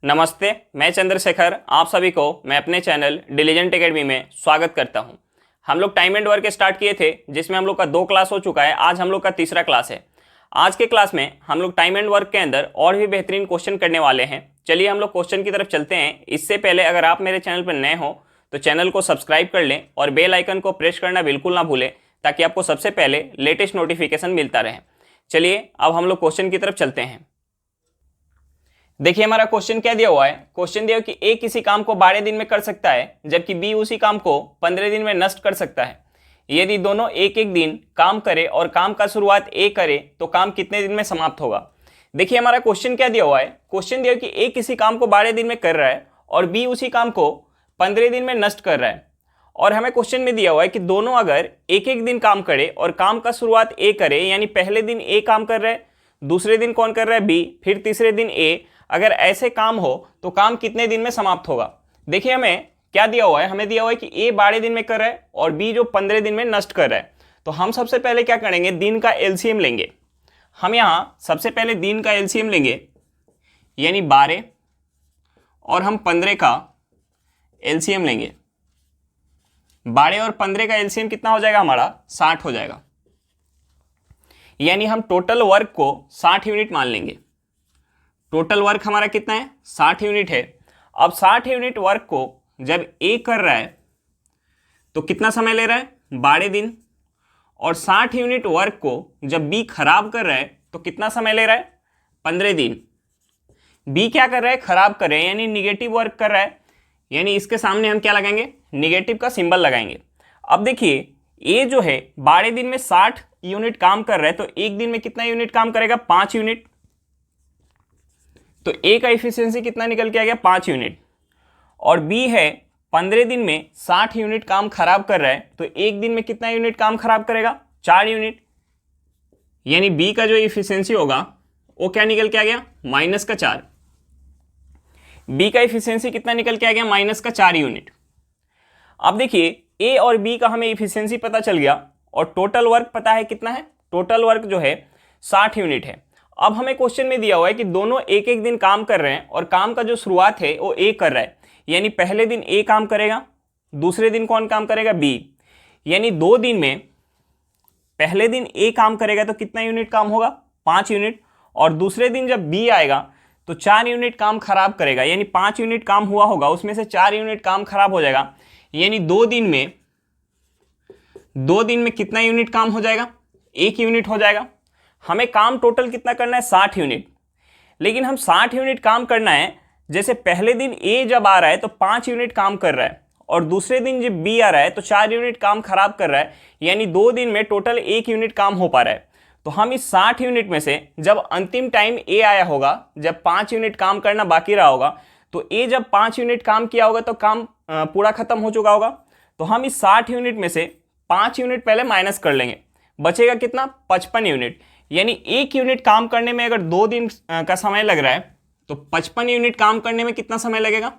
नमस्ते, मैं चंद्रशेखर आप सभी को मैं अपने चैनल डिलीजेंट एकेडमी में स्वागत करता हूं। हम लोग टाइम एंड वर्क स्टार्ट किए थे जिसमें हम लोग का 2 क्लास हो चुका है। आज हम लोग का तीसरा क्लास है। आज के क्लास में हम लोग टाइम एंड वर्क के अंदर और भी बेहतरीन क्वेश्चन करने वाले हैं। चलिए हम लोग क्वेश्चन की तरफ चलते हैं। इससे पहले अगर आप मेरे चैनल पर नए हो तो चैनल को सब्सक्राइब कर लें और बेल आइकन को प्रेस करना बिल्कुल ना भूलें ताकि आपको सबसे पहले लेटेस्ट नोटिफिकेशन मिलता रहे। चलिए अब हम लोग क्वेश्चन की तरफ चलते हैं। देखिए हमारा क्वेश्चन क्या दिया हुआ है। क्वेश्चन दिया कि ए किसी काम को 12 दिन में कर सकता है जबकि बी उसी काम को 15 दिन में नष्ट कर सकता है। यदि दोनों एक एक दिन काम करे और काम का शुरुआत ए करे तो काम कितने दिन में समाप्त होगा। देखिए हमारा क्वेश्चन क्या दिया हुआ है। क्वेश्चन दिया कि ए किसी काम को 12 दिन में कर रहा है और बी उसी काम को 15 दिन में नष्ट कर रहा है। और हमें क्वेश्चन में दिया हुआ है कि दोनों अगर एक एक दिन काम करे और काम का शुरुआत ए करे, यानी पहले दिन ए काम कर रहा है, दूसरे दिन कौन कर रहा है बी, फिर तीसरे दिन ए, अगर ऐसे काम हो तो काम कितने दिन में समाप्त होगा। देखिए हमें क्या दिया हुआ है। हमें दिया हुआ है कि ए 12 दिन में कर रहा है और बी जो 15 दिन में नष्ट कर रहा है। तो हम सबसे पहले क्या करेंगे, दिन का एलसीएम लेंगे। हम यहाँ सबसे पहले दिन का एलसीएम लेंगे यानी 12 और हम 15 का एलसीएम लेंगे। 12 और 15 का एलसीएम कितना हो जाएगा, हमारा 60 हो जाएगा। यानी हम टोटल वर्क को 60 यूनिट मान लेंगे। टोटल वर्क हमारा कितना है, 60 यूनिट है। अब 60 यूनिट वर्क को जब ए कर रहा है तो कितना समय ले रहा है, 12 दिन। और 60 यूनिट वर्क को जब बी खराब कर रहा है तो कितना समय ले रहा है, 15 दिन। बी क्या कर रहा है, खराब कर रहा है यानी निगेटिव वर्क कर रहा है। यानी इसके सामने हम क्या लगाएंगे, निगेटिव का सिंबल लगाएंगे। अब देखिए ए जो है 12 दिन में 60 यूनिट काम कर रहा है तो एक दिन में कितना यूनिट काम करेगा, 5 यूनिट। तो ए का इफिशियंसी कितना निकल के आ गया, 5 यूनिट। और बी है 15 दिन में 60 यूनिट काम खराब कर रहा है तो एक दिन में कितना यूनिट काम खराब करेगा, 4 यूनिट। यानी बी का जो इफिशियंसी होगा वो क्या निकल के आ गया, -4। बी का इफिशियंसी कितना निकल के आ गया, -4 यूनिट। अब देखिए ए और बी का हमें इफिशियंसी पता चल गया और टोटल वर्क पता है कितना है, टोटल वर्क जो है 60 यूनिट है। अब हमें क्वेश्चन में दिया हुआ है कि दोनों एक एक दिन काम कर रहे हैं और काम का जो शुरुआत है वो ए कर रहा है। यानी पहले दिन ए काम करेगा, दूसरे दिन कौन काम करेगा, बी। यानी 2 दिन में पहले दिन ए काम करेगा तो कितना यूनिट काम होगा, 5 यूनिट। और दूसरे दिन जब बी आएगा तो 4 यूनिट काम खराब करेगा। यानी 5 यूनिट काम हुआ होगा उसमें से 4 यूनिट काम खराब हो जाएगा। यानी 2 दिन में कितना यूनिट काम हो जाएगा, 1 यूनिट हो जाएगा। हमें काम टोटल कितना करना है, 60 यूनिट। लेकिन हम 60 यूनिट काम करना है, जैसे पहले दिन ए जब आ रहा है तो 5 यूनिट काम कर रहा है और दूसरे दिन जब बी आ रहा है तो 4 यूनिट काम खराब कर रहा है। यानी 2 दिन में टोटल 1 यूनिट काम हो पा रहा है। तो हम इस 60 यूनिट में से जब अंतिम टाइम ए आया होगा, जब 5 यूनिट काम करना बाकी रहा होगा, तो ए जब 5 यूनिट काम किया होगा तो काम पूरा खत्म हो चुका होगा। तो हम इस 60 यूनिट में से 5 यूनिट पहले माइनस कर लेंगे, बचेगा कितना, 55 यूनिट। यानी 1 यूनिट काम करने में अगर 2 दिन का समय लग रहा है तो 55 यूनिट काम करने में कितना समय लगेगा।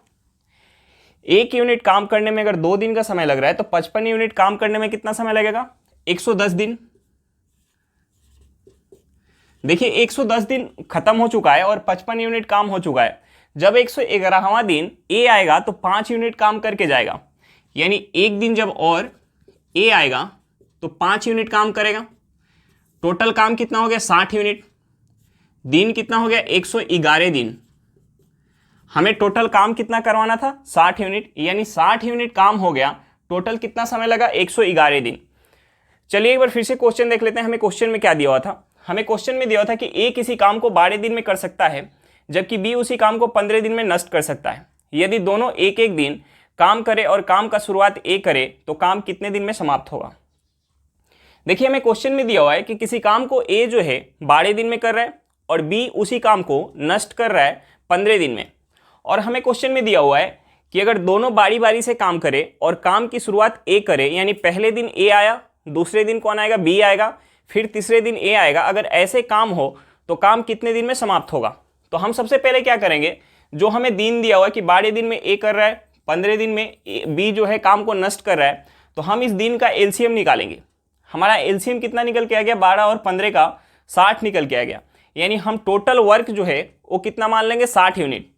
1 यूनिट काम करने में अगर 2 दिन का समय लग रहा है तो 55 यूनिट काम करने में कितना समय लगेगा, 110 दिन। देखिए 110 दिन खत्म हो चुका है और 55 यूनिट काम हो चुका है। जब 111वां दिन ए आएगा तो 5 यूनिट काम करके जाएगा। यानी एक दिन जब और ए आएगा तो 5 यूनिट काम करेगा। टोटल काम कितना हो गया, 60 यूनिट। दिन कितना हो गया, 111 दिन। हमें टोटल काम कितना करवाना था, 60 यूनिट। यानी 60 यूनिट काम हो गया। टोटल कितना समय लगा, 111 दिन। चलिए एक बार फिर से क्वेश्चन देख लेते हैं। हमें क्वेश्चन में क्या दिया हुआ था। हमें क्वेश्चन में दिया हुआ था कि ए किसी काम को 12 दिन में कर सकता है जबकि बी उसी काम को 15 दिन में नष्ट कर सकता है। यदि दोनों एक एक दिन काम करे और काम का शुरुआत ए करे तो काम कितने दिन में समाप्त होगा। देखिए हमें क्वेश्चन में दिया हुआ है कि किसी काम को ए जो है 12 दिन में कर रहा है और बी उसी काम को नष्ट कर रहा है 15 दिन में। और हमें क्वेश्चन में दिया हुआ है कि अगर दोनों बारी बारी से काम करे और काम की शुरुआत ए करे, यानी पहले दिन ए आया, दूसरे दिन कौन आएगा, बी आएगा, फिर तीसरे दिन ए आएगा। अगर ऐसे काम हो तो काम कितने दिन में समाप्त होगा। तो हम सबसे पहले क्या करेंगे, जो हमें दिन दिया हुआ है कि 12 दिन में ए कर रहा है, 15 दिन में बी जो है काम को नष्ट कर रहा है, तो हम इस दिन का एलसीएम निकालेंगे। हमारा एलसीएम कितना निकल के आ गया, 12 और 15 का 60 निकल के आ गया। यानी हम टोटल वर्क जो है वो कितना मान लेंगे, 60 यूनिट।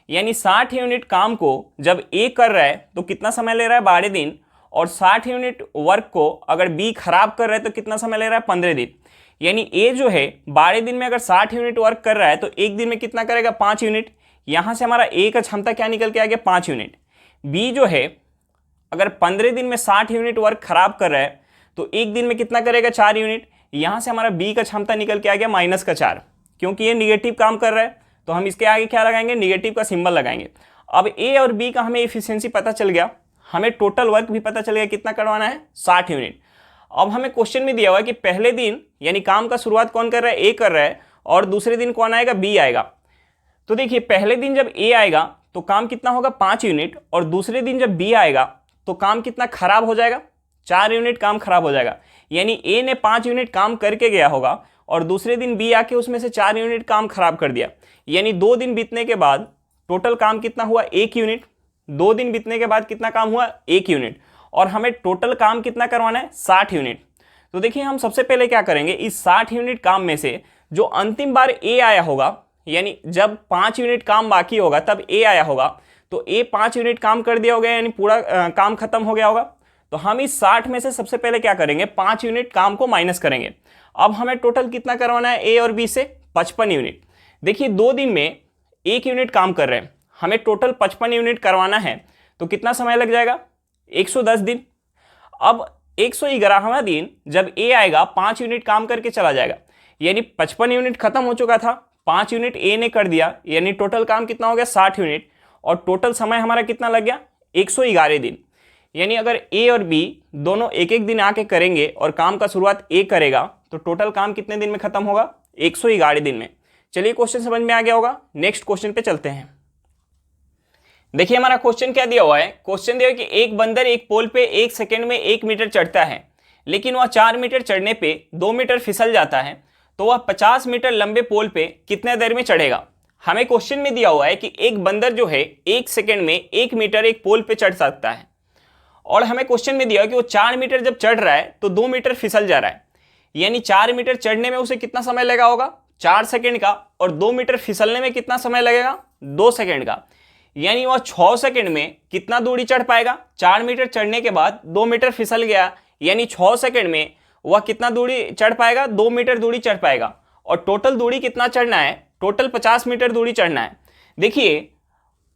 यानी 60 यूनिट काम को जब ए कर रहा है तो कितना समय ले रहा है, 12 दिन। और 60 यूनिट वर्क को अगर बी खराब कर रहा है तो कितना समय ले रहा है, 15 दिन। यानी ए जो है 12 दिन में अगर 60 यूनिट वर्क कर रहा है तो एक दिन में कितना करेगा, 5 यूनिट। यहां से हमारा ए का क्षमता क्या निकल के आ गया, 5 यूनिट। बी जो है अगर 15 दिन में 60 यूनिट वर्क खराब कर रहा है तो एक दिन में कितना करेगा, 4 यूनिट। यहां से हमारा बी का क्षमता निकल के आ गया -4, क्योंकि ये निगेटिव काम कर रहा है तो हम इसके आगे क्या लगाएंगे, निगेटिव का सिंबल लगाएंगे। अब ए और बी का हमें एफिशिएंसी पता चल गया, हमें टोटल वर्क भी पता चल गया कितना करवाना है, 60 यूनिट। अब हमें क्वेश्चन में दिया हुआ है कि पहले दिन यानी काम का शुरुआत कौन कर रहा है, ए कर रहा है, और दूसरे दिन कौन आएगा, बी आएगा। तो देखिए पहले दिन जब ए आएगा तो काम कितना होगा, 5 यूनिट, और दूसरे दिन जब बी आएगा तो काम कितना खराब हो जाएगा, 4 यूनिट काम खराब हो जाएगा। यानी ए ने 5 यूनिट काम करके गया होगा और दूसरे दिन बी आके उसमें से 4 यूनिट काम खराब कर दिया। यानी 2 दिन बीतने के बाद टोटल काम कितना हुआ, 1 यूनिट। 2 दिन बीतने के बाद कितना काम हुआ, 1 यूनिट। और हमें टोटल काम कितना करवाना है, 60 यूनिट। तो देखिए हम सबसे पहले क्या करेंगे, इस 60 यूनिट काम में से जो अंतिम बार ए आया होगा, यानी जब 5 यूनिट काम बाकी होगा तब ए आया होगा, तो ए 5 यूनिट काम कर दिया होगा, यानी पूरा काम खत्म हो गया होगा। तो हम इस 60 में से सबसे पहले क्या करेंगे, 5 यूनिट काम को माइनस करेंगे। अब हमें टोटल कितना करवाना है, ए और बी से 55 यूनिट। देखिए 2 दिन में 1 यूनिट काम कर रहे हैं, हमें टोटल 55 यूनिट करवाना है, तो कितना समय लग जाएगा, 110 दिन। अब 111वां दिन जब ए आएगा 5 यूनिट काम करके चला जाएगा, यानी 55 यूनिट खत्म हो चुका था, 5 यूनिट ए ने कर दिया, यानी टोटल काम कितना हो गया, 60 यूनिट। और टोटल समय हमारा कितना लग गया, 111 दिन। यानी अगर ए और बी दोनों एक एक दिन आके करेंगे और काम का शुरुआत ए करेगा तो टोटल काम कितने दिन में खत्म होगा, 111 दिन में। चलिए क्वेश्चन समझ में आ गया होगा, नेक्स्ट क्वेश्चन पे चलते हैं। देखिए हमारा क्वेश्चन क्या दिया हुआ है, क्वेश्चन दिया है कि एक बंदर एक पोल पे 1 सेकंड में 1 मीटर चढ़ता है, लेकिन वह 4 मीटर चढ़ने पे 2 मीटर फिसल जाता है, तो वह 50 मीटर लंबे पोल पे कितने देर में चढ़ेगा। हमें क्वेश्चन में दिया हुआ है कि एक बंदर जो है 1 सेकंड में 1 मीटर एक पोल पे चढ़ सकता है, और हमें क्वेश्चन में दिया है कि वो 4 मीटर जब चढ़ रहा है तो 2 मीटर फिसल जा रहा है। यानी 4 मीटर चढ़ने में उसे कितना समय लगा होगा, 4 सेकंड का, और 2 मीटर फिसलने में कितना समय लगेगा, 2 सेकंड का। यानी वह 6 सेकंड में कितना दूरी चढ़ पाएगा, 4 मीटर चढ़ने के बाद 2 मीटर फिसल गया, यानी 6 सेकंड में वह कितना दूरी चढ़ पाएगा, 2 मीटर दूरी चढ़ पाएगा। और टोटल दूरी कितना चढ़ना है, टोटल 50 मीटर दूरी चढ़ना है। देखिए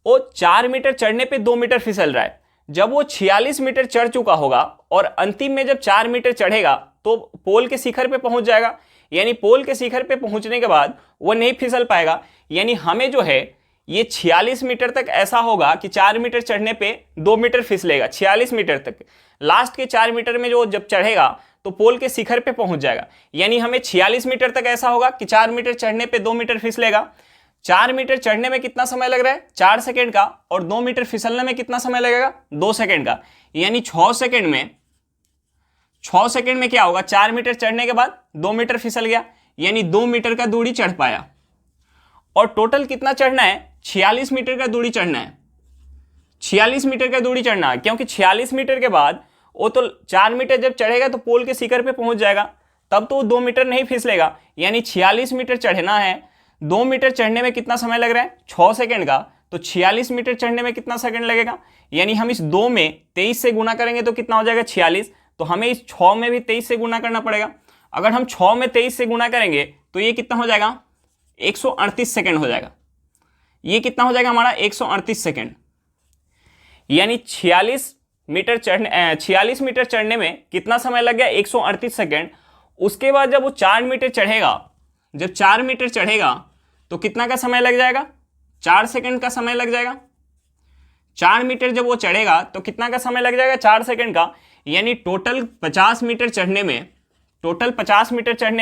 वो 4 मीटर चढ़ने पे 2 मीटर फिसल रहा है, जब वो 46 मीटर चढ़ चुका होगा और अंतिम में जब 4 मीटर चढ़ेगा तो पोल के शिखर पे पहुंच जाएगा। यानी पोल के शिखर पे पहुंचने के बाद वो नहीं फिसल पाएगा। यानी हमें जो है ये 46 मीटर तक ऐसा होगा कि 4 मीटर चढ़ने पे 2 मीटर फिसलेगा, 46 मीटर तक। लास्ट के 4 मीटर में जो जब चढ़ेगा तो पोल के शिखर पे पहुंच जाएगा। यानी हमें 46 मीटर तक ऐसा होगा कि 4 मीटर चढ़ने पे 2 मीटर फिसलेगा। 4 मीटर चढ़ने में कितना समय लग रहा है, 4 सेकंड का, और 2 मीटर फिसलने में कितना समय लगेगा, 2 सेकंड का। यानी 6 सेकंड में क्या होगा, 4 मीटर चढ़ने के बाद 2 मीटर फिसल गया, यानी 2 मीटर का दूरी चढ़ पाया। और टोटल कितना चढ़ना है, 46 मीटर का दूरी चढ़ना है। 46 मीटर का दूरी चढ़ना है, क्योंकि 46 मीटर के बाद वो तो 4 मीटर जब चढ़ेगा तो पोल के शिखर पे पहुंच जाएगा, तब तो 2 मीटर नहीं फिसलेगा। यानी 46 मीटर चढ़ना है, 2 मीटर चढ़ने में कितना समय लग रहा है, 6 सेकंड का। तो 46 मीटर चढ़ने में कितना सेकंड लगेगा, यानी हम इस 2 में 23 से गुना करेंगे तो कितना हो जाएगा, 46। तो हमें इस 6 में भी 23 से गुना करना पड़ेगा। अगर हम 6 में 23 से गुना करेंगे तो ये कितना हो जाएगा, 138 सेकंड हो जाएगा। ये कितना हो जाएगा हमारा, 138 सेकंड। यानी 46 मीटर चढ़ने में कितना समय लग गया, 138 सेकंड। उसके बाद जब वो 4 मीटर चढ़ेगा, जब 4 मीटर चढ़ेगा तो कितना का समय लग जाएगा, 4 सेकंड का समय लग जाएगा। 4 मीटर जब वो चढ़ेगा तो कितना का समय लग जाएगा, 4 सेकंड का। यानी टोटल 50 मीटर चढ़ने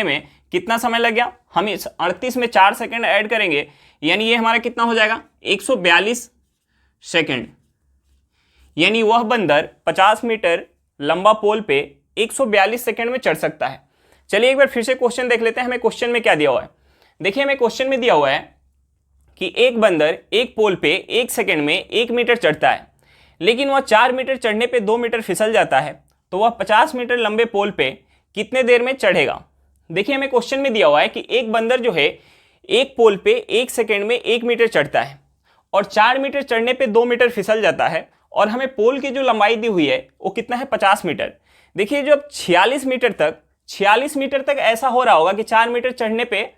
में कितना समय लग गया, हम इस 38 में 4 सेकंड ऐड करेंगे, यानी ये हमारा कितना हो जाएगा, 142 सेकंड। यानी वह बंदर 50 मीटर लंबा पोल पे 142 सेकंड में चढ़ सकता है। चलिए एक बार फिर से क्वेश्चन देख लेते हैं, हमें क्वेश्चन में क्या दिया हुआ है। देखिए हमें क्वेश्चन में दिया हुआ है कि एक बंदर एक पोल पे 1 सेकंड में 1 मीटर चढ़ता है, लेकिन वह 4 मीटर चढ़ने पे 2 मीटर फिसल जाता है, तो वह 50 मीटर लंबे पोल पे कितने देर में चढ़ेगा। देखिए हमें क्वेश्चन में दिया हुआ है कि एक बंदर जो है एक पोल पे 1 सेकंड में 1 मीटर चढ़ता है, और 4 मीटर चढ़ने पे 2 मीटर फिसल जाता है और हमें पोल की जो लंबाई दी हुई है वो कितना है 50 मीटर। देखिए जो अब 46 मीटर तक ऐसा हो रहा होगा कि 4 मीटर चढ़ने पे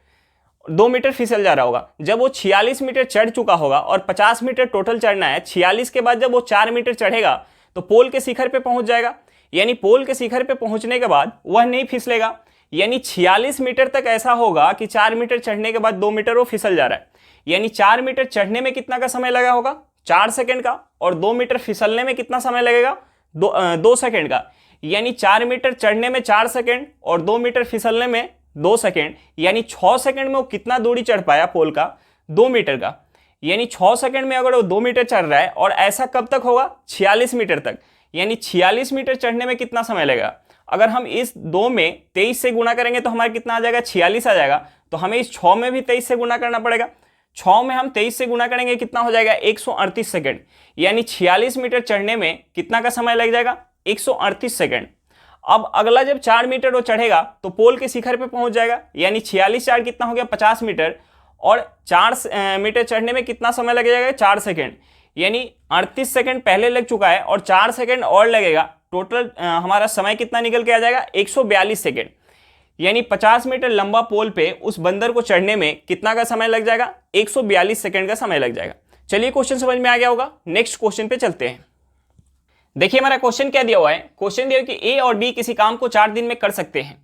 2 मीटर फिसल जा रहा होगा। जब वो 46 मीटर चढ़ चुका होगा और 50 मीटर टोटल चढ़ना है, 46 के बाद जब वो 4 मीटर चढ़ेगा तो पोल के शिखर पे पहुंच जाएगा। यानी पोल के शिखर पे पहुंचने के बाद वह नहीं फिसलेगा। यानी 46 मीटर तक ऐसा होगा कि 4 मीटर चढ़ने के बाद 2 मीटर वो फिसल जा रहा है। यानी 4 मीटर चढ़ने में कितना का समय लगा होगा 4 सेकंड का, और 2 मीटर फिसलने में कितना समय लगेगा 2 सेकंड का। यानी 4 मीटर चढ़ने में 4 सेकंड और 2 मीटर फिसलने में 2 सेकंड, यानी 6 सेकंड में वो कितना दूरी चढ़ पाया पोल का 2 मीटर का। यानी 6 सेकंड में अगर वो 2 मीटर चढ़ रहा है, और ऐसा कब तक होगा 46 मीटर तक। यानी 46 मीटर चढ़ने में कितना समय लगेगा। अगर हम इस 2 में 23 से गुना करेंगे तो हमारा कितना आ जाएगा 46 आ जाएगा। तो हमें इस 6 में भी 23 से गुना करना पड़ेगा। 6 में हम 23 से गुना करेंगे कितना हो जाएगा 138 सेकंड। यानी 46 मीटर चढ़ने में कितना का समय लग जाएगा 138 सेकंड। अब अगला जब 4 मीटर वो चढ़ेगा तो पोल के शिखर पे पहुंच जाएगा। यानी 46 4 कितना हो गया 50 मीटर, और 4 मीटर चढ़ने में कितना समय लग जाएगा 4 सेकंड। यानी 38 सेकंड पहले लग चुका है और 4 सेकंड और लगेगा। टोटल हमारा समय कितना निकल के आ जाएगा 142 सेकंड। यानी 50 मीटर लंबा पोल पे उस बंदर को चढ़ने में कितना का समय लग जाएगा 142 सेकंड का समय लग जाएगा। चलिए क्वेश्चन समझ में आ गया होगा। नेक्स्ट क्वेश्चन पे चलते हैं। देखिए हमारा क्वेश्चन क्या दिया हुआ है। क्वेश्चन दिया कि ए और बी किसी काम को 4 दिन में कर सकते हैं।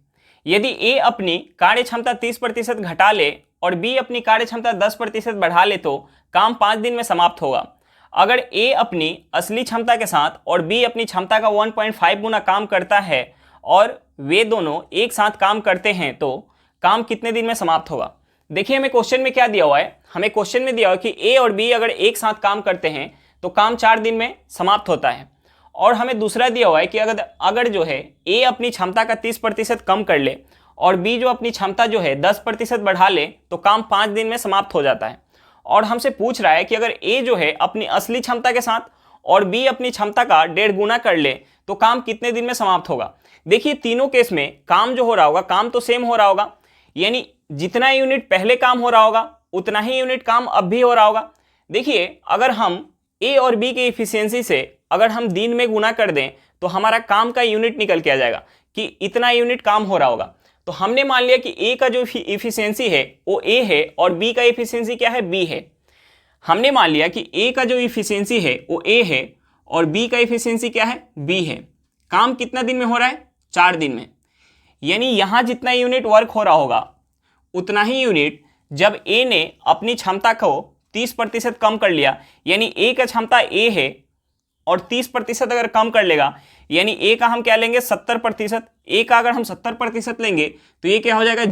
यदि ए अपनी कार्य क्षमता 30% घटा ले और बी अपनी कार्य क्षमता 10% बढ़ा ले तो काम 5 दिन में समाप्त होगा। अगर ए अपनी असली क्षमता के साथ और बी अपनी क्षमता का 1.5 गुना काम करता है और वे दोनों एक साथ काम करते हैं तो काम कितने दिन में समाप्त होगा। देखिए हमें क्वेश्चन में क्या दिया हुआ है। हमें क्वेश्चन में दिया हुआ है कि ए और बी अगर एक साथ काम करते हैं तो काम 4 दिन में समाप्त होता है। और हमें दूसरा दिया हुआ है कि अगर जो है ए अपनी क्षमता का 30% कम कर ले और बी जो अपनी क्षमता जो है 10% बढ़ा ले तो काम 5 दिन में समाप्त हो जाता है। और हमसे पूछ रहा है कि अगर ए जो है अपनी असली क्षमता के साथ और बी अपनी क्षमता का 1.5 गुना कर ले तो काम कितने दिन में समाप्त होगा। देखिए तीनों केस में काम जो हो रहा होगा काम तो सेम हो रहा होगा। यानी जितना यूनिट पहले काम हो रहा होगा उतना ही यूनिट काम अब भी हो रहा होगा। देखिए अगर हम ए और बी की इफिशियंसी से अगर हम दिन में गुना कर दें तो हमारा काम का यूनिट निकल के आ जाएगा कि इतना यूनिट काम हो रहा होगा। तो हमने मान लिया कि ए का जो इफिशियंसी है वो ए है और बी का इफिशियंसी क्या है बी है। हमने मान लिया कि ए का जो इफिशियंसी है वो ए है और बी का इफिशियंसी क्या है बी है। काम कितना दिन में हो रहा है 4 दिन में। यानी यहां जितना यूनिट वर्क हो रहा होगा उतना ही यूनिट जब ए ने अपनी क्षमता को 30% कम कर लिया, यानी ए का क्षमता ए है और 30% अगर कम कर लेगा यानी ए का हम क्या लेंगे 70%। ए का अगर हम 70% लेंगे तो ये क्या हो जाएगा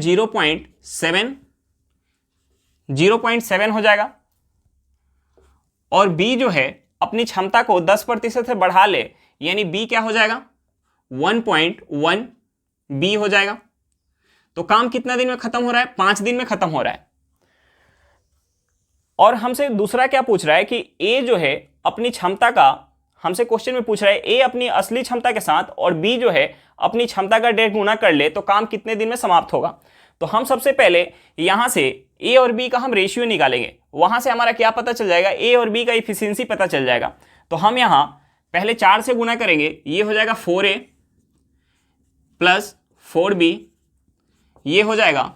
0.7 हो जाएगा। और बी जो है अपनी क्षमता को 10% से बढ़ा ले यानी बी क्या हो जाएगा 1.1 बी हो जाएगा। तो काम कितना दिन में खत्म हो रहा है 5 दिन में खत्म हो रहा है। और हमसे दूसरा क्या पूछ रहा है कि ए जो है अपनी क्षमता का, हमसे क्वेश्चन में पूछ रहा है ए अपनी असली क्षमता के साथ और बी जो है अपनी क्षमता का 1.5 गुना कर ले तो काम कितने दिन में समाप्त होगा। तो हम सबसे पहले यहां से ए और बी का हम रेशियो निकालेंगे। वहां से हमारा क्या पता चल जाएगा ए और बी का इफिशियंसी पता चल जाएगा। तो हम यहां पहले 4 से गुना करेंगे, ये हो जाएगा 4a प्लस 4b, ये हो जाएगा।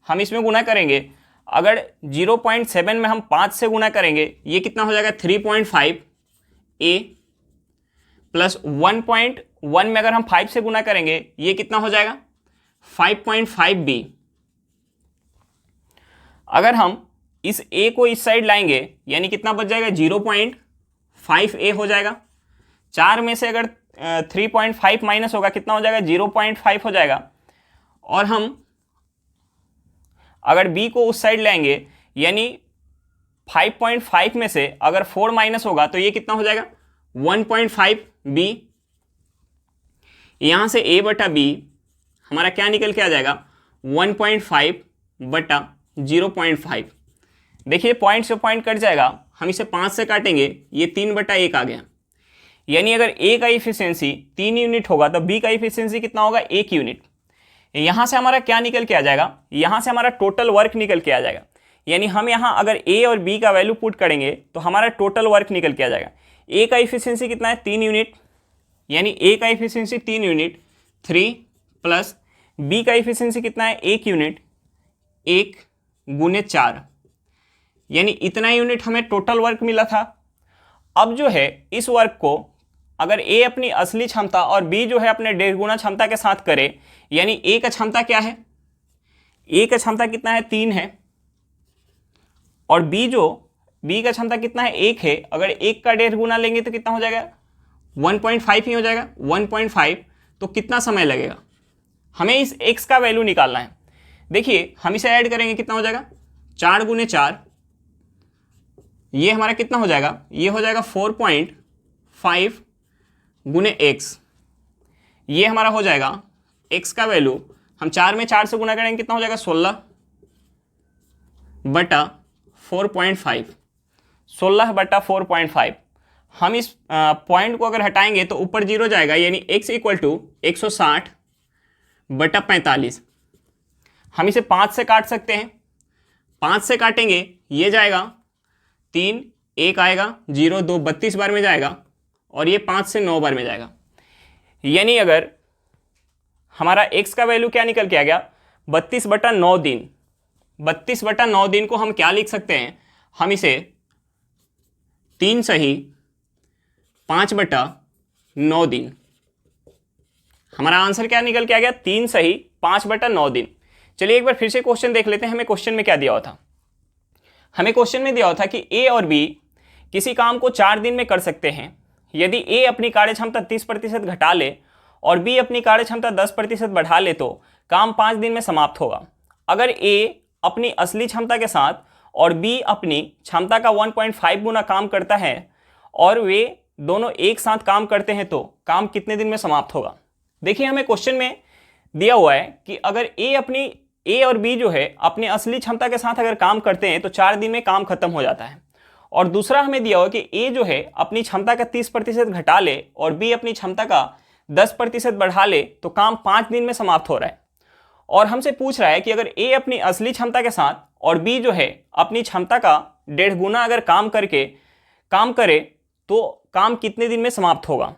हम इसमें गुना करेंगे, अगर 0.7 में हम 5 से गुना करेंगे ये कितना हो जाएगा 3.5a प्लस 1.1 में अगर हम 5 से गुना करेंगे ये कितना हो जाएगा 5.5b। अगर हम इस a को इस साइड लाएंगे यानी कितना बच जाएगा 0.5a हो जाएगा। 4 में से अगर 3.5 माइनस होगा कितना हो जाएगा 0.5 हो जाएगा। और हम अगर b को उस साइड लाएंगे यानी 5.5 में से अगर 4 माइनस होगा तो ये कितना हो जाएगा 1.5b। यहां से a बटा b हमारा क्या निकल के आ जाएगा 1.5 बटा 0.5। देखिए पॉइंट से पॉइंट कट जाएगा, हम इसे 5 से काटेंगे ये 3 बटा 1 आ गया। यानी अगर a का इफिशियंसी 3 यूनिट होगा तो b का इफिशियंसी कितना होगा 1 यूनिट। यहां से हमारा क्या निकल के आ जाएगा, यहां से हमारा टोटल वर्क निकल के आ जाएगा। यानी हम यहाँ अगर ए और बी का वैल्यू पुट करेंगे तो हमारा टोटल वर्क निकल के आ जाएगा। ए का इफिशियंसी कितना है 3 यूनिट, यानी ए का इफिशियंसी 3 यूनिट 3 प्लस बी का इफिशियंसी कितना है 1 यूनिट 1 गुने 4, यानी इतना यूनिट हमें टोटल वर्क मिला था। अब जो है इस वर्क को अगर ए अपनी असली क्षमता और बी जो है अपने 1.5 गुना क्षमता के साथ करे, यानी ए का क्षमता क्या है, ए का क्षमता कितना है 3 है, और बी का क्षमता कितना है 1 है, अगर 1 का 1.5 गुना लेंगे तो कितना हो जाएगा 1.5 ही हो जाएगा। 1.5 तो कितना समय लगेगा, हमें इस x का वैल्यू निकालना है। देखिए हम इसे ऐड करेंगे, कितना हो जाएगा 4 गुने 4, ये हमारा कितना हो जाएगा, ये हो जाएगा 4.5 गुने x, ये हमारा हो जाएगा x का वैल्यू, हम 4 में 4 से गुना करेंगे कितना हो जाएगा 16 बटा 4.5, 16 बटा 4.5। हम इस पॉइंट को अगर हटाएंगे तो ऊपर 0 जाएगा, यानी x इक्वल टू 160 बटा 45। हम इसे 5 से काट सकते हैं, 5 से काटेंगे ये जाएगा 3, 1 आएगा 0 2 32 बार में जाएगा, और ये 5 से 9 बार में जाएगा। यानी अगर हमारा x का वैल्यू क्या निकल के आ गया 32 बटा 9 दिन। 32 बटा 9 दिन को हम क्या लिख सकते हैं, हम इसे 3 सही 5 बटा 9 दिन, हमारा आंसर क्या निकल के आ गया 3 सही 5 बटा 9 दिन। चलिए एक बार फिर से क्वेश्चन देख लेते हैं, हमें क्वेश्चन में क्या दिया हुआ था। हमें क्वेश्चन में दिया हुआ था कि ए और बी किसी काम को 4 दिन में कर सकते हैं यदि ए अपनी कार्यक्षमता 30% घटा ले और बी अपनी कार्यक्षमता 10% बढ़ा ले तो काम 5 दिन में समाप्त होगा। अगर ए अपनी असली क्षमता के साथ और बी अपनी क्षमता का 1.5 गुना काम करता है और वे दोनों एक साथ काम करते हैं तो काम कितने दिन में समाप्त होगा। देखिए हमें क्वेश्चन में दिया हुआ है कि अगर ए और बी जो है अपनी असली क्षमता के साथ अगर काम करते हैं तो 4 दिन में काम खत्म हो जाता है, और दूसरा हमें दिया हुआ कि ए जो है अपनी क्षमता का 30% घटा ले और बी अपनी क्षमता का 10% बढ़ा ले तो काम 5 दिन में समाप्त हो रहा है। और हमसे पूछ रहा है कि अगर ए अपनी असली क्षमता के साथ और बी जो है अपनी क्षमता का 1.5 गुना अगर काम करे तो काम कितने दिन में समाप्त होगा।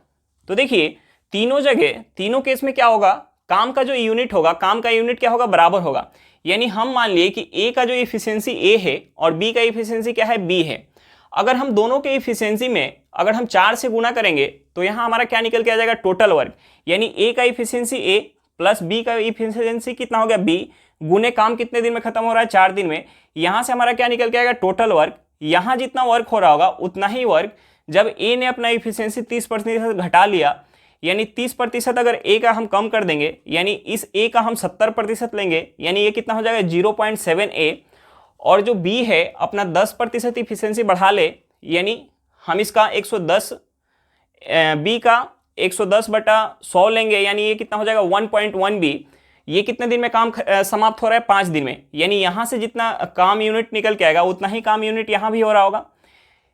तो देखिए तीनों केस में क्या होगा, काम का जो यूनिट होगा, काम का यूनिट क्या होगा बराबर होगा। यानी हम मान लिए कि ए का जो इफिशियंसी ए है और बी का इफिशियंसी क्या है बी है। अगर हम दोनों के इफिशियंसी में अगर हम 4 से गुना करेंगे तो यहाँ हमारा क्या निकल के आ जाएगा टोटल वर्क, यानी ए का इफिशियंसी ए प्लस बी का इफिशियंसी कितना हो गया बी, गुने काम कितने दिन में खत्म हो रहा है 4 दिन में। यहाँ से हमारा क्या निकल के आएगा टोटल वर्क, यहाँ जितना वर्क हो रहा होगा उतना ही वर्क जब ए ने अपना इफिशियंसी 30% घटा लिया, यानी 30% अगर ए का हम कम कर देंगे यानी इस ए का हम 70% लेंगे, यानी ये कितना हो जाएगा 0.7 ए, और जो बी है अपना 10% इफिशियंसी बढ़ा ले, यानी हम इसका 110 बी का 110 बटा 100 लेंगे, यानी ये कितना हो जाएगा 1.1 बी। ये कितने दिन में काम समाप्त हो रहा है 5 दिन में, यानी यहाँ से जितना काम यूनिट निकल के आएगा उतना ही काम यूनिट यहाँ भी हो रहा होगा।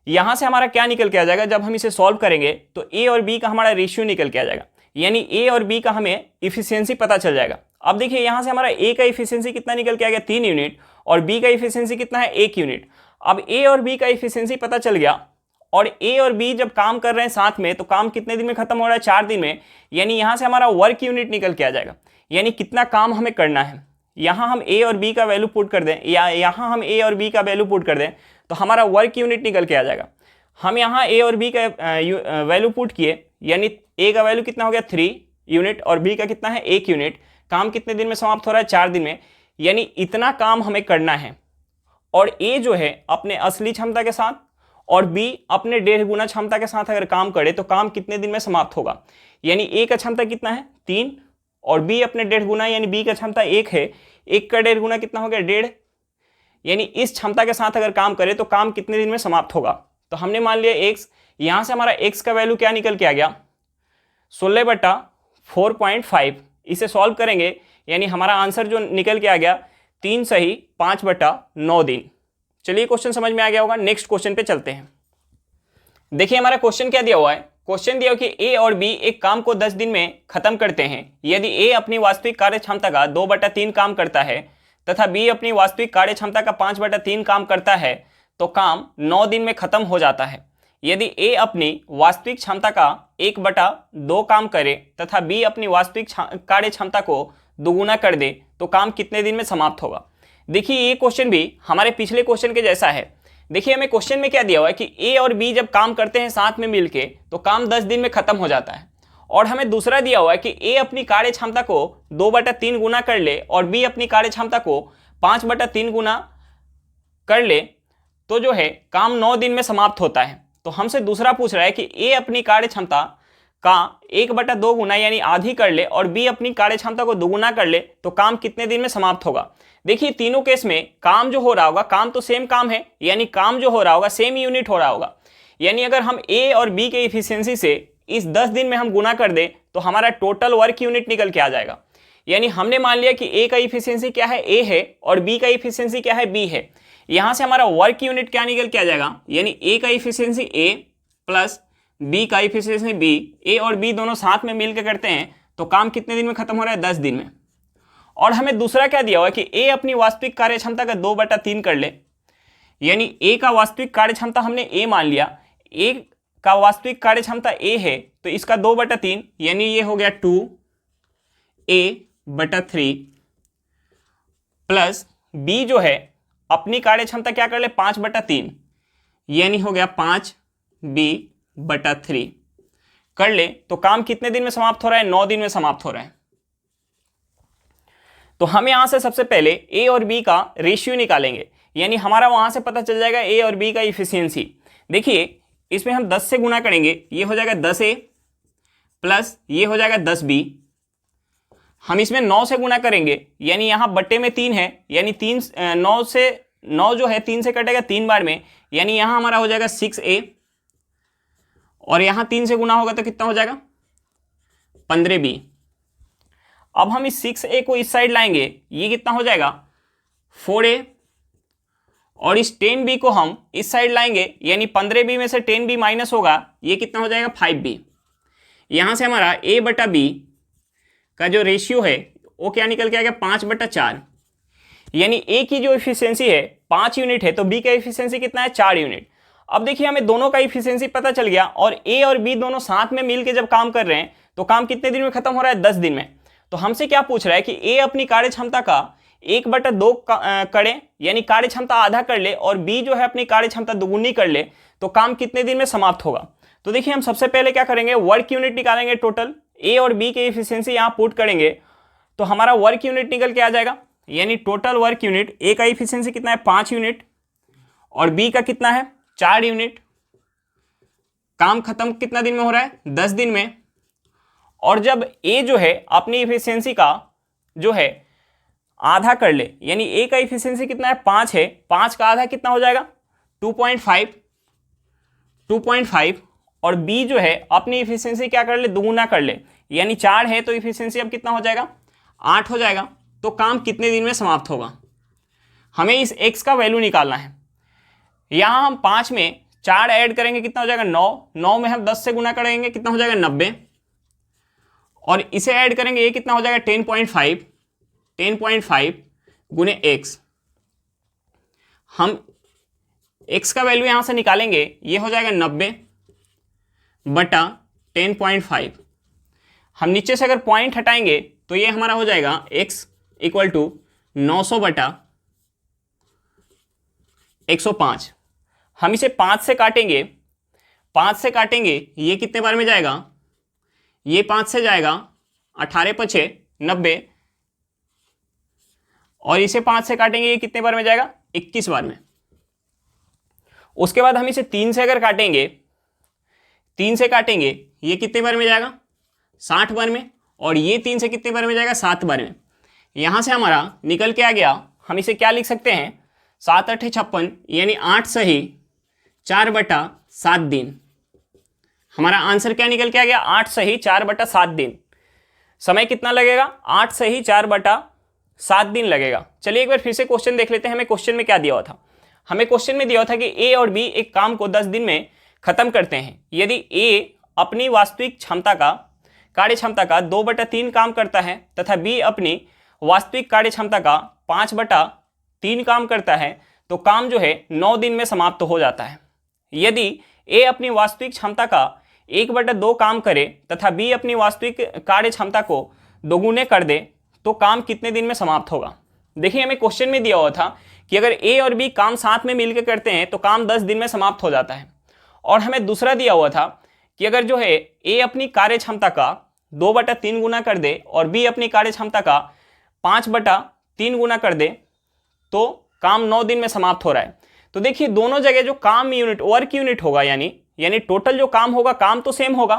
यहाँ से हमारा क्या निकल के आ जाएगा, जब हम इसे सॉल्व करेंगे तो ए और बी का हमारा रेशियो निकल के आ जाएगा, यानी ए और बी का हमें इफिशियंसी पता चल जाएगा। अब देखिए यहाँ से हमारा ए का इफिशियंसी कितना निकल के आ गया 3 यूनिट और बी का इफिशियंसी कितना है 1 यूनिट। अब ए और बी का इफिशियंसी पता चल गया और ए और बी जब काम कर रहे हैं साथ में तो काम कितने दिन में खत्म हो रहा है 4 दिन में, यानी यहाँ से हमारा वर्क यूनिट निकल के आ जाएगा, यानी कितना काम हमें करना है। यहाँ हम ए और बी का वैल्यू पुट कर दें या यहाँ हम ए और बी का वैल्यू पुट कर दें तो हमारा वर्क यूनिट निकल के आ जाएगा। हम यहाँ ए और बी का वैल्यू पुट किए, यानी ए का वैल्यू कितना हो गया 3 यूनिट और बी का कितना है 1 यूनिट। काम कितने दिन में समाप्त हो रहा है 4 दिन में, यानी इतना काम हमें करना है। और ए जो है अपने असली क्षमता के साथ और बी अपने 1.5 गुना क्षमता के साथ अगर काम करे तो काम कितने दिन में समाप्त होगा, यानी ए का क्षमता कितना है 3 और बी अपने 1.5 गुना, यानी बी का क्षमता 1 है, 1 का 1.5 गुना कितना हो गया 1.5, यानी इस क्षमता के साथ अगर काम करे तो काम कितने दिन में समाप्त होगा। तो हमने मान लिया x, यहाँ से हमारा x का वैल्यू क्या निकल के आ गया 16 बटा 4.5। इसे सॉल्व करेंगे यानी हमारा आंसर जो निकल के आ गया 3 सही 5 बटा 9 दिन। चलिए क्वेश्चन समझ में आ गया होगा, नेक्स्ट क्वेश्चन पे चलते हैं। देखिए हमारा क्वेश्चन क्या दिया हुआ है, क्वेश्चन दिया कि ए और बी एक काम को 10 दिन में खत्म करते हैं। यदि ए अपनी वास्तविक कार्य क्षमता का 2/3 काम करता है तथा बी अपनी वास्तविक कार्य क्षमता का 5/3 काम करता है तो काम 9 दिन में खत्म हो जाता है। यदि ए अपनी वास्तविक क्षमता का 1/2 काम करे तथा बी अपनी वास्तविक कार्य क्षमता को दोगुना कर दे तो काम कितने दिन में समाप्त होगा। देखिए ये क्वेश्चन भी हमारे पिछले क्वेश्चन के जैसा है। देखिए हमें क्वेश्चन में क्या दिया हुआ है कि ए और बी जब काम करते हैं साथ में मिलके तो काम 10 दिन में खत्म हो जाता है, और हमें दूसरा दिया हुआ है कि ए अपनी कार्य क्षमता को 2/3 गुना कर ले और बी अपनी कार्य क्षमता को 5/3 गुना कर ले तो जो है काम 9 दिन में समाप्त होता है। तो हमसे दूसरा पूछ रहा है कि ए अपनी कार्य क्षमता का 1/2 गुना यानी आधी कर ले और बी अपनी कार्य क्षमता को दोगुना कर ले तो काम कितने दिन में समाप्त होगा। देखिए तीनों केस में काम जो हो रहा होगा, काम तो सेम काम है, यानी काम जो हो रहा होगा सेम यूनिट हो रहा होगा। यानी अगर हम ए और बी के इफिशियंसी से इस 10 दिन में हम गुना कर दें तो हमारा टोटल वर्क यूनिट निकल के आ जाएगा। यानी हमने मान लिया कि ए का इफिशियंसी क्या है, ए है, और बी का इफिशियंसी क्या है, बी है। यहां से हमारा वर्क यूनिट क्या निकल के आ जाएगा, यानी ए का इफिशियंसी ए प्लस बी का इफिशियंसी बी। ए और बी दोनों साथ में मिलकर करते हैं तो काम कितने दिन में खत्म हो रहा है, 10 दिन में। और हमें दूसरा क्या दिया हुआ है कि ए अपनी वास्तविक कार्य क्षमता का 2/3 कर ले, यानी ए का वास्तविक कार्य क्षमता हमने ए मान लिया, ए का वास्तविक कार्य क्षमता ए है तो इसका 2/3 यानी ये हो गया 2a/3 प्लस बी जो है अपनी कार्य क्षमता क्या कर ले 5/3 यानी हो गया 5b/3 कर ले तो काम कितने दिन में समाप्त हो रहा है, 9 दिन में समाप्त हो रहा है। तो हम यहां से सबसे पहले ए और बी का रेशियो निकालेंगे, यानी हमारा वहां से पता चल जाएगा ए और बी का इफिशियंसी। देखिए इसमें हम 10 से गुना करेंगे, ये हो जाएगा 10a प्लस ये हो जाएगा 10b। हम इसमें 9 से गुना करेंगे, यानी यहाँ बट्टे में 3 है, यानी 9 जो है 3 से कटेगा 3 बार में, यानी यहाँ हमारा हो जाएगा 6a, और यहाँ 3 से गुना होगा तो कितना हो जाएगा 15b। अब हम इस 6a को इस साइड लाएंगे, ये कितना हो जाएगा 4a, और इस 10b को हम इस साइड लाएंगे, यानी 15b में से 10b माइनस होगा, ये कितना हो जाएगा 5b। यहां से हमारा a/b का जो रेशियो है वो क्या निकल के आ गया 5/4, यानी a की जो इफिशियंसी है 5 यूनिट है तो b का इफिशियंसी कितना है 4 यूनिट। अब देखिए हमें दोनों का इफिशियंसी पता चल गया, और a और b दोनों साथ में मिलकर जब काम कर रहे हैं तो काम कितने दिन में खत्म हो रहा है, 10 दिन में। तो हमसे क्या पूछ रहा है कि a अपनी कार्य क्षमता का 1/2 करे, यानी कार्य क्षमता आधा कर ले, और b जो है अपनी कार्य क्षमता दोगुनी कर ले तो काम कितने दिन में समाप्त होगा। तो देखिए हम सबसे पहले क्या करेंगे, वर्क यूनिट निकालेंगे। टोटल a और b के इफिशियंसी यहाँ पुट करेंगे तो हमारा वर्क यूनिट निकल के आ जाएगा, यानी टोटल वर्क यूनिट a का इफिशियंसी कितना है 5 यूनिट और b का कितना है 4 यूनिट। काम खत्म कितना दिन में हो रहा है, 10 दिन में। और जब a जो है अपनी इफिशियंसी का जो है आधा कर ले, यानी a का इफिशियंसी कितना है 5 है, 5 का आधा कितना हो जाएगा 2.5, और b जो है अपनी इफिशियंसी क्या कर ले दोगुना कर ले, यानी 4 है तो इफिशियंसी अब कितना हो जाएगा 8 हो जाएगा। तो काम कितने दिन में समाप्त होगा, हमें इस x का वैल्यू निकालना है। यहां हम 5 में 4 ऐड करेंगे कितना हो जाएगा 9 में हम 10 से गुना करेंगे कितना हो जाएगा 90, और इसे ऐड करेंगे ये कितना हो जाएगा 10.5 गुने x। हम x का वैल्यू यहां से निकालेंगे, ये हो जाएगा 90/10.5। हम नीचे से अगर पॉइंट हटाएंगे तो ये हमारा हो जाएगा x इक्वल टू 900/105। हम इसे 5 से काटेंगे, ये कितने बार में जाएगा, ये 5 से जाएगा 18×5 90, और इसे 5 से काटेंगे ये कितने बार में जाएगा 21 बार में। उसके बाद हम इसे 3 से अगर काटेंगे, ये कितने बार में जाएगा 60 बार में, और ये 3 से कितने बार में जाएगा 7 बार में। यहां से हमारा निकल के आ गया, हम इसे क्या लिख सकते हैं 7×8 = 56, यानी 8 सही 4/7 दिन। हमारा आंसर क्या निकल के आ गया 8 सही 4/7 दिन। समय कितना लगेगा 8 सही 4/7 दिन लगेगा। चलिए एक बार फिर से क्वेश्चन देख लेते हैं, हमें क्वेश्चन में क्या दिया हुआ था। हमें क्वेश्चन में दिया हुआ था कि ए और बी एक काम को 10 दिन में खत्म करते हैं। यदि ए अपनी वास्तविक कार्य क्षमता का 2/3 काम करता है तथा बी अपनी वास्तविक कार्य क्षमता का 5/3 काम करता है तो काम जो है 9 दिन में समाप्त हो जाता है। यदि ए अपनी वास्तविक क्षमता का 1/2 काम करे तथा बी अपनी वास्तविक कार्य क्षमता को दोगुने कर दे तो काम कितने दिन में समाप्त होगा। देखिए हमें क्वेश्चन में दिया हुआ था कि अगर ए और बी काम साथ में मिलकर करते हैं तो काम 10 दिन में समाप्त हो जाता है, और हमें दूसरा दिया हुआ था कि अगर जो है ए अपनी कार्य क्षमता का 2/3 गुना कर दे और बी अपनी कार्य क्षमता का 5/3 गुना कर दे तो काम 9 दिन में समाप्त हो रहा है। तो देखिए दोनों जगह जो काम यूनिट वर्क यूनिट होगा यानी टोटल जो काम होगा, काम तो सेम होगा।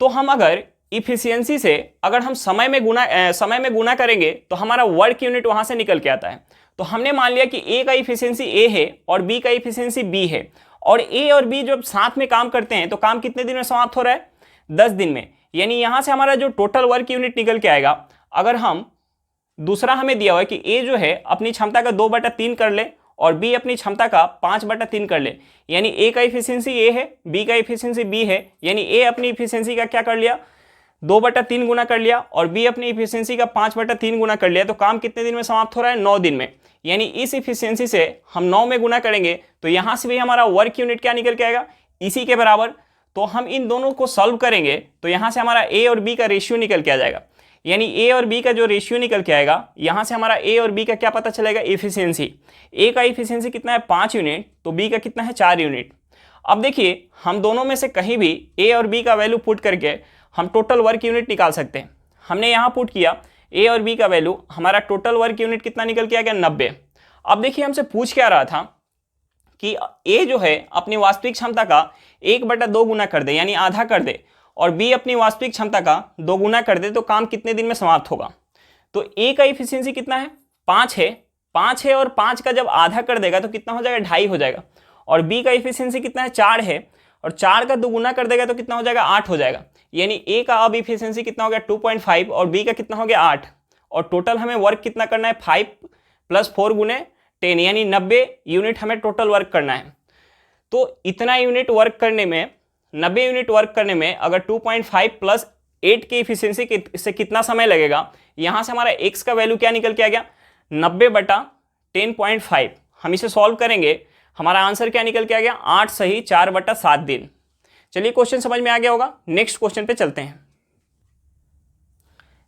तो हम अगर इफिशियंसी से अगर हम समय में गुना करेंगे तो हमारा वर्क यूनिट वहां से निकल के आता है। तो हमने मान लिया कि ए का इफिशियंसी ए है और बी का इफिशियंसी बी है, और ए और बी जब साथ में काम करते हैं तो काम कितने दिन में समाप्त हो रहा है, 10 दिन में। यानी यहां से हमारा जो टोटल वर्क यूनिट निकल के आएगा, अगर हम दूसरा हमें दिया हुआ है कि ए जो है अपनी क्षमता का 2/3 कर ले और बी अपनी क्षमता का 5/3 कर ले, यानी ए का इफिशियंसी ए है, बी का इफिशियंसी बी है, यानी ए अपनी इफिशियंसी का क्या कर लिया, 2/3 गुना कर लिया और बी अपनी इफिशियंसी का 5/3 गुना कर लिया। तो काम कितने दिन में समाप्त हो रहा है, 9 दिन में। यानी इस इफिशियंसी से हम 9 में गुना करेंगे तो यहां से भी हमारा वर्क यूनिट क्या निकल के आएगा, इसी के बराबर। तो हम इन दोनों को सॉल्व करेंगे तो यहां से हमारा ए और बी का रेशियो निकल के आ जाएगा। यानी ए और बी का जो रेशियो निकल के आएगा, यहां से हमारा ए और बी का क्या पता चलेगा, इफिशियंसी। ए का इफिशियंसी कितना है, 5 यूनिट, तो बी का कितना है, 4 यूनिट। अब देखिए हम दोनों में से कहीं भी ए और बी का वैल्यू पुट करके हम टोटल वर्क यूनिट निकाल सकते हैं। हमने यहाँ पुट किया ए और बी का वैल्यू, हमारा टोटल वर्क यूनिट कितना निकल के आ गया, 90। अब देखिए हमसे पूछ क्या रहा था कि ए जो है अपनी वास्तविक क्षमता का 1/2 गुना कर दे, यानी आधा कर दे, और बी अपनी वास्तविक क्षमता का 2 गुना कर दे तो काम कितने दिन में समाप्त होगा। तो ए का इफिशियंसी कितना है, 5 है और 5 का जब आधा कर देगा तो कितना हो जाएगा, 2.5 हो जाएगा। और बी का इफिशियंसी कितना है, 4 है, और 4 का 2 गुना कर देगा तो कितना हो जाएगा, 8 हो जाएगा। यानी ए का अब इफिशियंसी कितना हो गया, 2.5, और बी का कितना हो गया, 8। और टोटल हमें वर्क कितना करना है, 5 + 4 × 10, यानी 90 यूनिट हमें टोटल वर्क करना है। तो इतना यूनिट वर्क करने में, 90 यूनिट वर्क करने में अगर 2.5 + 8 की इफिशियंसी से कितना समय लगेगा, यहां से हमारा एक्स का वैल्यू क्या निकल के आ गया, 90/10.5। हम इसे सॉल्व करेंगे, हमारा आंसर क्या निकल के आ गया, 8 सही 4/7 दिन। चलिए क्वेश्चन समझ में आ गया होगा, नेक्स्ट क्वेश्चन पे चलते हैं।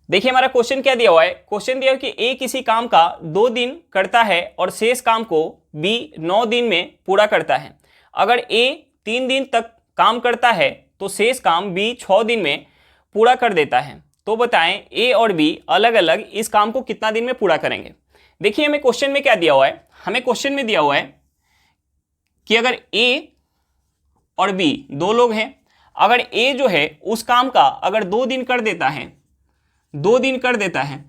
देखिए हमारा क्वेश्चन क्या दिया हुआ है, क्वेश्चन दिया है कि ए किसी काम का 2 दिन करता है और शेष काम को बी 9 दिन में पूरा करता है। अगर ए 3 दिन तक काम करता है तो शेष काम बी 6 दिन में पूरा कर देता है। तो बताएं ए और बी अलग अलग इस काम को कितना दिन में पूरा करेंगे। देखिए हमें क्वेश्चन में क्या दिया हुआ है, हमें क्वेश्चन में दिया हुआ है कि अगर ए और बी 2 लोग हैं, अगर ए जो है उस काम का अगर 2 दिन कर देता है, 2 दिन कर देता है,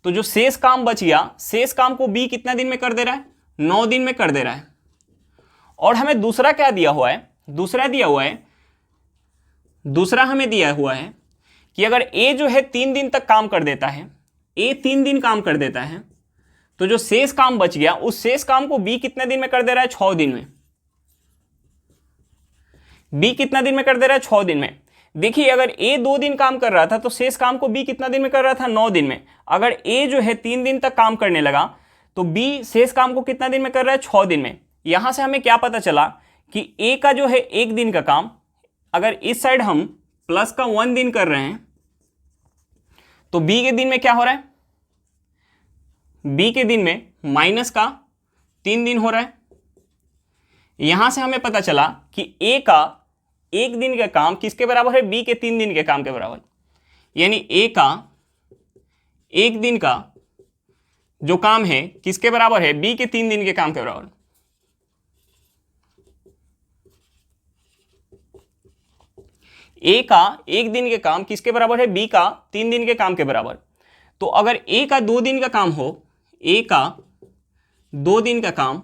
तो जो शेष काम बच गया, शेष काम को बी कितना दिन में कर दे रहा है, 9 दिन में कर दे रहा है। और हमें दूसरा क्या दिया हुआ है, दूसरा हमें दिया हुआ है कि अगर ए जो है 3 दिन तक काम कर देता है, ए 3 दिन काम कर देता है, तो जो शेष काम बच गया उस शेष काम को बी कितने दिन में कर दे रहा है, 6 दिन में। बी कितना दिन में कर दे रहा है, 6 दिन में। देखिए अगर ए 2 दिन काम कर रहा था तो शेष काम को बी कितना दिन में कर रहा था, 9 दिन में। अगर ए जो है 3 दिन तक काम करने लगा तो बी शेष काम को कितना दिन में कर रहा है, 6 दिन में। यहां से हमें क्या पता चला कि ए का जो है 1 दिन का काम, अगर इस साइड हम प्लस का 1 दिन कर रहे हैं तो बी के दिन में क्या हो रहा है, बी के दिन में माइनस का 3 दिन हो रहा है। यहां से हमें पता चला कि ए का 1 दिन का काम किसके बराबर है, बी के 3 दिन के काम के बराबर। यानी ए का 1 दिन का जो काम है किसके बराबर है, बी के 3 दिन के काम के बराबर। ए का 1 दिन के काम किसके बराबर है, बी का 3 दिन के काम के बराबर। तो अगर ए का 2 दिन का काम हो, ए का 2 दिन का काम,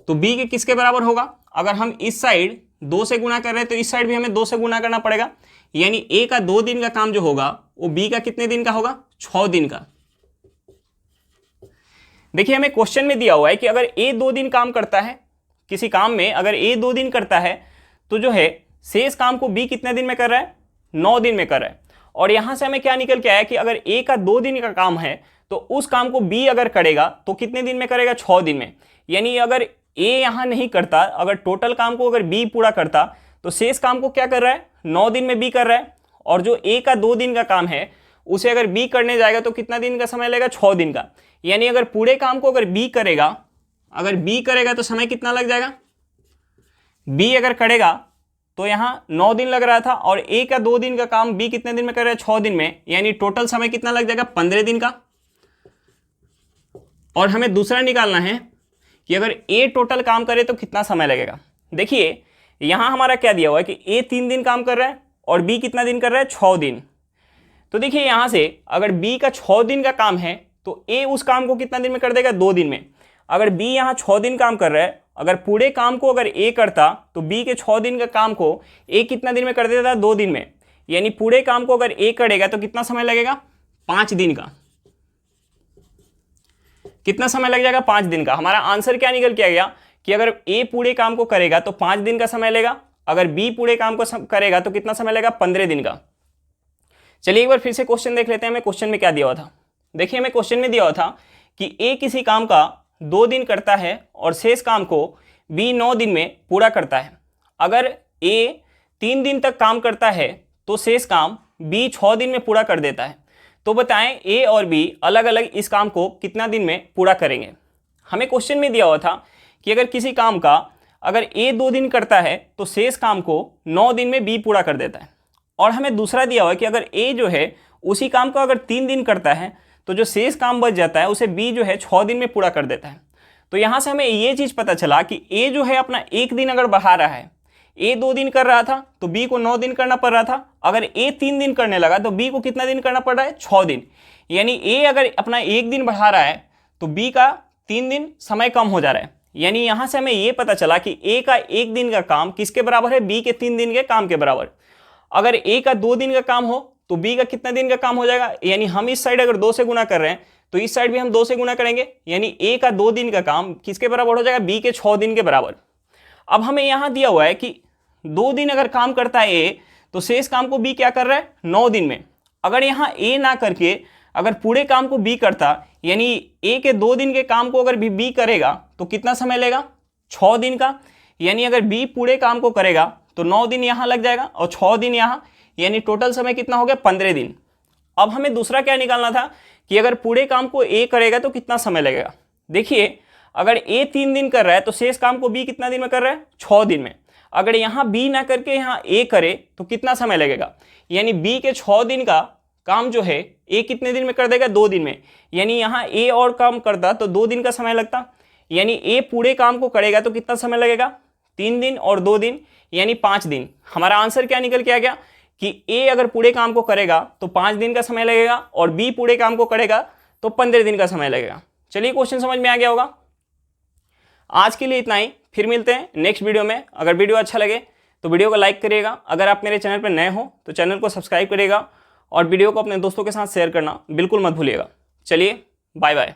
तो बी के किसके बराबर होगा। अगर हम इस साइड 2 से गुना कर रहे हैं तो इस साइड भी हमें 2 से गुना करना पड़ेगा। यानी ए का 2 दिन का काम जो होगा वो बी का कितने दिन का होगा, 6 दिन का। देखिए हमें क्वेश्चन में दिया हुआ है कि अगर ए 2 दिन काम करता है किसी काम में, अगर ए 2 दिन करता है तो जो है शेष काम को बी कितने दिन में कर रहा है, 9 दिन में कर रहा है। और यहां से हमें क्या निकल के आया कि अगर ए का 2 दिन का काम है तो उस काम को बी अगर करेगा तो कितने दिन में करेगा, 6 दिन में। यानी अगर ए यहाँ नहीं करता, अगर टोटल काम को अगर बी पूरा करता तो शेष काम को क्या कर रहा है, 9 दिन में बी कर रहा है। और जो ए का 2 दिन का काम है उसे अगर बी करने जाएगा तो कितना दिन का समय लगेगा, 6 दिन का। यानी अगर पूरे काम को अगर बी करेगा तो समय कितना लग जाएगा, बी अगर करेगा तो यहाँ 9 दिन लग रहा था और ए का 2 दिन का काम बी कितने दिन में कर रहा है, 6 दिन में। यानी टोटल समय कितना लग जाएगा, 15 दिन का। और हमें दूसरा निकालना है कि अगर ए टोटल काम करे तो कितना समय लगेगा। देखिए यहां हमारा क्या दिया हुआ है कि ए 3 दिन काम कर रहा है और बी कितना दिन कर रहा है, 6 दिन। तो देखिए यहां से अगर बी का 6 दिन का काम है तो ए उस काम को कितना दिन में कर देगा, 2 दिन में। अगर बी यहां 6 दिन काम कर रहा है, अगर पूरे काम को अगर ए करता तो बी के 6 दिन का काम को ए कितना दिन में कर देता, 2 दिन में। यानी पूरे काम को अगर ए करेगा तो कितना समय लगेगा, 5 दिन का। कितना समय लग जाएगा, 5 दिन का। हमारा आंसर क्या निकल के आ गया कि अगर ए पूरे काम को करेगा तो 5 दिन का समय लेगा, अगर बी पूरे काम को करेगा तो कितना समय लेगा, 15 दिन का। चलिए एक बार फिर से क्वेश्चन देख लेते हैं हमें क्वेश्चन में क्या दिया हुआ था। देखिए हमें क्वेश्चन में दिया हुआ था कि ए किसी काम का 2 दिन करता है और शेष काम को बी 9 दिन में पूरा करता है। अगर ए 3 दिन तक काम करता है तो शेष काम बी 6 दिन में पूरा कर देता है। तो बताएं ए और बी अलग अलग इस काम को कितना दिन में पूरा करेंगे। हमें क्वेश्चन में दिया हुआ था कि अगर किसी काम का अगर ए 2 दिन करता है तो शेष काम को 9 दिन में बी पूरा कर देता है। और हमें दूसरा दिया हुआ है कि अगर ए जो है उसी काम को अगर 3 दिन करता है तो जो शेष काम बच जाता है उसे बी जो है 6 दिन में पूरा कर देता है। तो यहाँ से हमें ये चीज़ पता चला कि ए जो है अपना 1 दिन अगर बढ़ा रहा है, ए 2 दिन कर रहा था तो बी को 9 दिन करना पड़ रहा था। अगर ए 3 दिन करने लगा तो बी को कितना दिन करना पड़ रहा है, 6 दिन। यानी ए अगर अपना 1 दिन बढ़ा रहा है तो बी का 3 दिन समय कम हो जा रहा है। यानी यहाँ से हमें ये पता चला कि ए का 1 दिन का काम किसके बराबर है, बी के 3 दिन के काम के बराबर। अगर ए का 2 दिन का काम हो तो बी का कितना दिन का काम हो जाएगा। यानी हम इस साइड अगर 2 से गुना कर रहे हैं तो इस साइड भी हम 2 से गुना करेंगे। यानी ए का 2 दिन का काम किसके बराबर हो जाएगा, बी के 6 दिन के बराबर। अब हमें यहाँ दिया हुआ है कि 2 दिन अगर काम करता है ए तो शेष काम को बी क्या कर रहा है, 9 दिन में। अगर यहाँ ए ना करके अगर पूरे काम को बी करता, यानी ए के 2 दिन के काम को अगर बी करेगा तो कितना समय लेगा, 6 दिन का। यानी अगर बी पूरे काम को करेगा तो 9 दिन यहाँ लग जाएगा और 6 दिन यहाँ, यानी टोटल समय कितना हो गया, 15 दिन। अब हमें दूसरा क्या निकालना था कि अगर पूरे काम को ए करेगा तो कितना समय लगेगा। देखिए अगर ए 3 दिन कर रहा है तो शेष काम को बी कितना दिन में कर रहा है, 6 दिन में। अगर यहाँ बी ना करके यहाँ ए करे तो कितना समय लगेगा। यानी बी के 6 दिन का काम जो है ए कितने दिन में कर देगा, 2 दिन में। यानी यहाँ ए और काम करता तो 2 दिन का समय लगता। यानी ए पूरे काम को करेगा तो कितना समय लगेगा, 3 दिन और 2 दिन, यानी 5 दिन। हमारा आंसर क्या निकल के आ गया कि ए अगर पूरे काम को करेगा तो 5 दिन का समय लगेगा और बी पूरे काम को करेगा तो 15 दिन का समय लगेगा। चलिए क्वेश्चन समझ में आ गया होगा। आज के लिए इतना ही, फिर मिलते हैं नेक्स्ट वीडियो में। अगर वीडियो अच्छा लगे तो वीडियो को लाइक करिएगा। अगर आप मेरे चैनल पर नए हो तो चैनल को सब्सक्राइब करिएगा और वीडियो को अपने दोस्तों के साथ शेयर करना बिल्कुल मत भूलिएगा। चलिए बाय बाय।